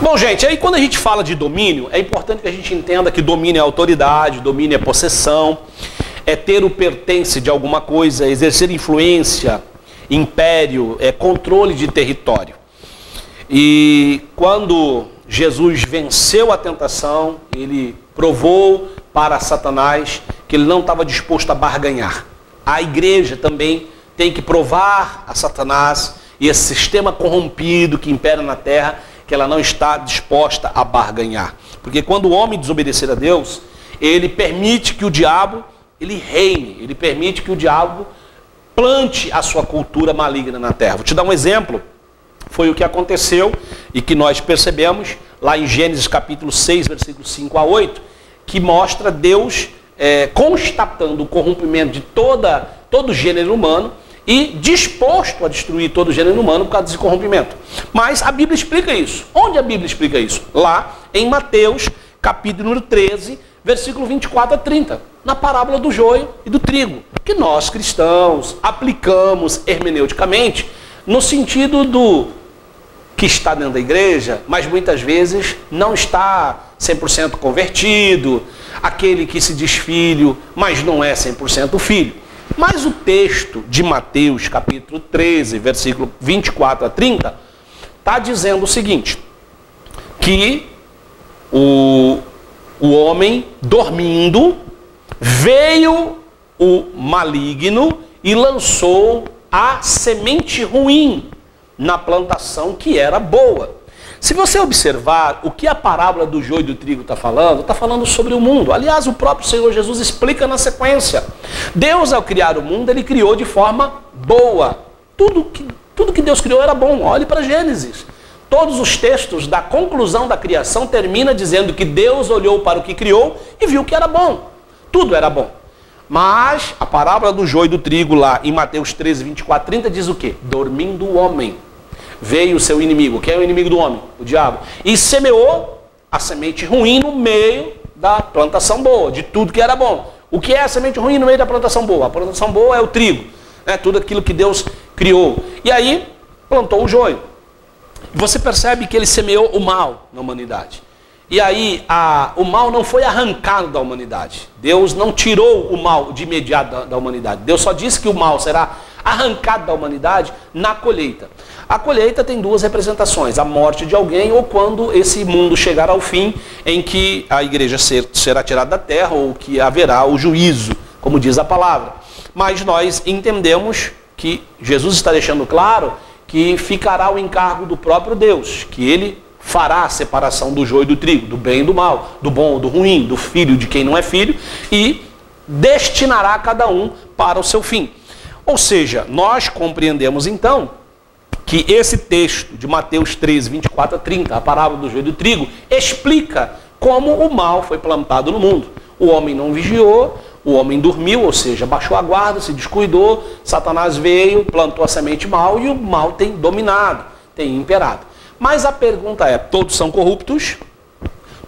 Bom, gente, aí quando a gente fala de domínio, é importante que a gente entenda que domínio é autoridade, domínio é possessão, é ter o pertence de alguma coisa, exercer influência, império, é controle de território. E quando Jesus venceu a tentação, ele provou para Satanás que ele não estava disposto a barganhar. A igreja também tem que provar a Satanás e esse sistema corrompido que impera na terra que ela não está disposta a barganhar. Porque quando o homem desobedecer a Deus, ele permite que o diabo ele reine, ele permite que o diabo plante a sua cultura maligna na terra. Vou te dar um exemplo. Foi o que aconteceu e que nós percebemos lá em Gênesis capítulo 6, versículos 5 a 8, que mostra Deus constatando o corrompimento de todo o gênero humano e disposto a destruir todo o gênero humano por causa desse corrompimento. Mas a Bíblia explica isso. Onde a Bíblia explica isso? Lá em Mateus capítulo número 13, versículo 24 a 30, na parábola do joio e do trigo, que nós cristãos aplicamos hermeneuticamente no sentido do que está dentro da igreja, mas muitas vezes não está 100% convertido, aquele que se diz filho, mas não é 100% filho. Mas o texto de Mateus, capítulo 13, versículo 24 a 30, está dizendo o seguinte, que o homem dormindo, veio o maligno e lançou a semente ruim na plantação que era boa. Se você observar o que a parábola do joio e do trigo está falando sobre o mundo. Aliás, o próprio Senhor Jesus explica na sequência. Deus, ao criar o mundo, ele criou de forma boa. Tudo que Deus criou era bom. Olhe para Gênesis. Todos os textos da conclusão da criação termina dizendo que Deus olhou para o que criou e viu que era bom. Tudo era bom. Mas a parábola do joio e do trigo lá em Mateus 13, 24, 30 diz o quê? Dormindo o homem, veio o seu inimigo. Quem é o inimigo do homem? O diabo. E semeou a semente ruim no meio da plantação boa, de tudo que era bom. O que é a semente ruim no meio da plantação boa? A plantação boa é o trigo, né? Tudo aquilo que Deus criou. E aí plantou o joio. Você percebe que ele semeou o mal na humanidade. E aí o mal não foi arrancado da humanidade. Deus não tirou o mal de imediato da humanidade. Deus só disse que o mal será arrancado da humanidade na colheita. A colheita tem duas representações, a morte de alguém ou quando esse mundo chegar ao fim em que a igreja será tirada da terra ou que haverá o juízo, como diz a palavra. Mas nós entendemos que Jesus está deixando claro que ficará o encargo do próprio Deus, que ele fará a separação do joio e do trigo, do bem e do mal, do bom ou do ruim, do filho de quem não é filho, e destinará cada um para o seu fim. Ou seja, nós compreendemos então que esse texto de Mateus 13, 24 a 30, a parábola do joio e do trigo, explica como o mal foi plantado no mundo. O homem não vigiou, o homem dormiu, ou seja, baixou a guarda, se descuidou, Satanás veio, plantou a semente mal e o mal tem dominado, tem imperado. Mas a pergunta é, todos são corruptos?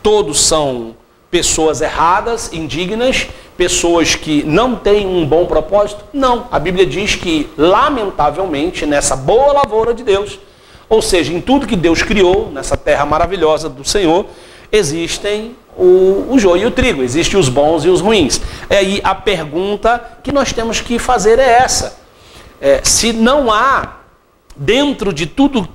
Todos são pessoas erradas, indignas, pessoas que não têm um bom propósito? Não. A Bíblia diz que, lamentavelmente, nessa boa lavoura de Deus, ou seja, em tudo que Deus criou, nessa terra maravilhosa do Senhor, existem o joio e o trigo, existem os bons e os ruins. E aí a pergunta que nós temos que fazer é essa. Se não há, dentro de tudo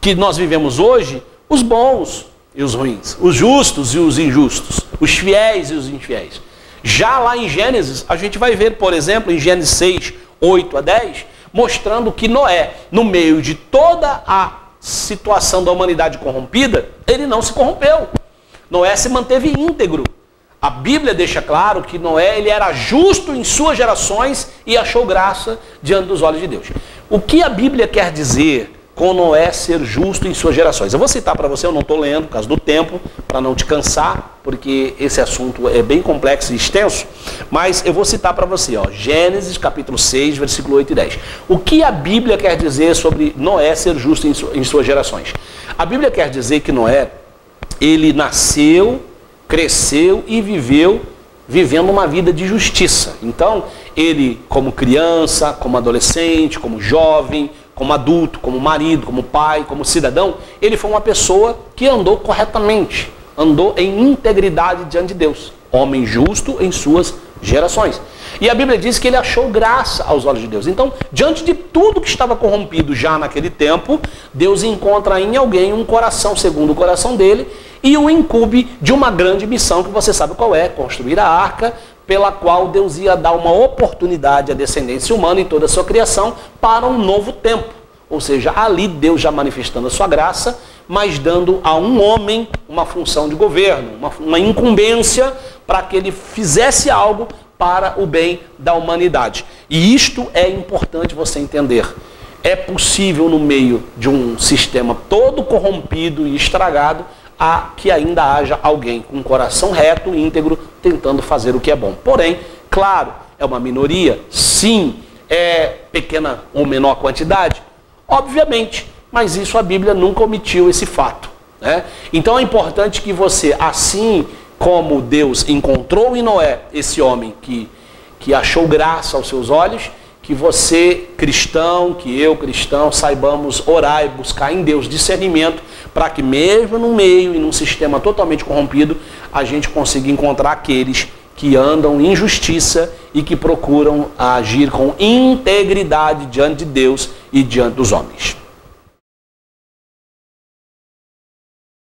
que nós vivemos hoje, os bons e os ruins, os justos e os injustos, os fiéis e os infiéis. Já lá em Gênesis, a gente vai ver, por exemplo, em Gênesis 6, 8 a 10, mostrando que Noé, no meio de toda a situação da humanidade corrompida, ele não se corrompeu. Noé se manteve íntegro. A Bíblia deixa claro que Noé ele era justo em suas gerações e achou graça diante dos olhos de Deus. O que a Bíblia quer dizer com Noé ser justo em suas gerações? Eu vou citar para você, eu não estou lendo por causa do tempo, para não te cansar, porque esse assunto é bem complexo e extenso, mas eu vou citar para você, ó, Gênesis capítulo 6, versículo 8 e 10. O que a Bíblia quer dizer sobre Noé ser justo em suas gerações? A Bíblia quer dizer que Noé, ele nasceu, cresceu e vivendo uma vida de justiça. Então, ele como criança, como adolescente, como jovem, como adulto, como marido, como pai, como cidadão, ele foi uma pessoa que andou corretamente, andou em integridade diante de Deus, homem justo em suas gerações. E a Bíblia diz que ele achou graça aos olhos de Deus. Então, diante de tudo que estava corrompido já naquele tempo, Deus encontra em alguém um coração segundo o coração dele e o incumbe de uma grande missão que você sabe qual é: construir a arca, pela qual Deus ia dar uma oportunidade à descendência humana em toda a sua criação para um novo tempo. Ou seja, ali Deus já manifestando a sua graça, mas dando a um homem uma função de governo, uma incumbência para que ele fizesse algo para o bem da humanidade. E isto é importante você entender. É possível, no meio de um sistema todo corrompido e estragado, que ainda haja alguém com um coração reto e íntegro tentando fazer o que é bom. Porém, claro, é uma minoria, sim, é pequena ou menor quantidade, obviamente, mas isso a Bíblia nunca omitiu esse fato, né? Então é importante que você, assim como Deus encontrou em Noé esse homem que achou graça aos seus olhos, que você, cristão, que eu, cristão, saibamos orar e buscar em Deus discernimento para que mesmo no meio e num sistema totalmente corrompido, a gente consiga encontrar aqueles que andam em justiça e que procuram agir com integridade diante de Deus e diante dos homens.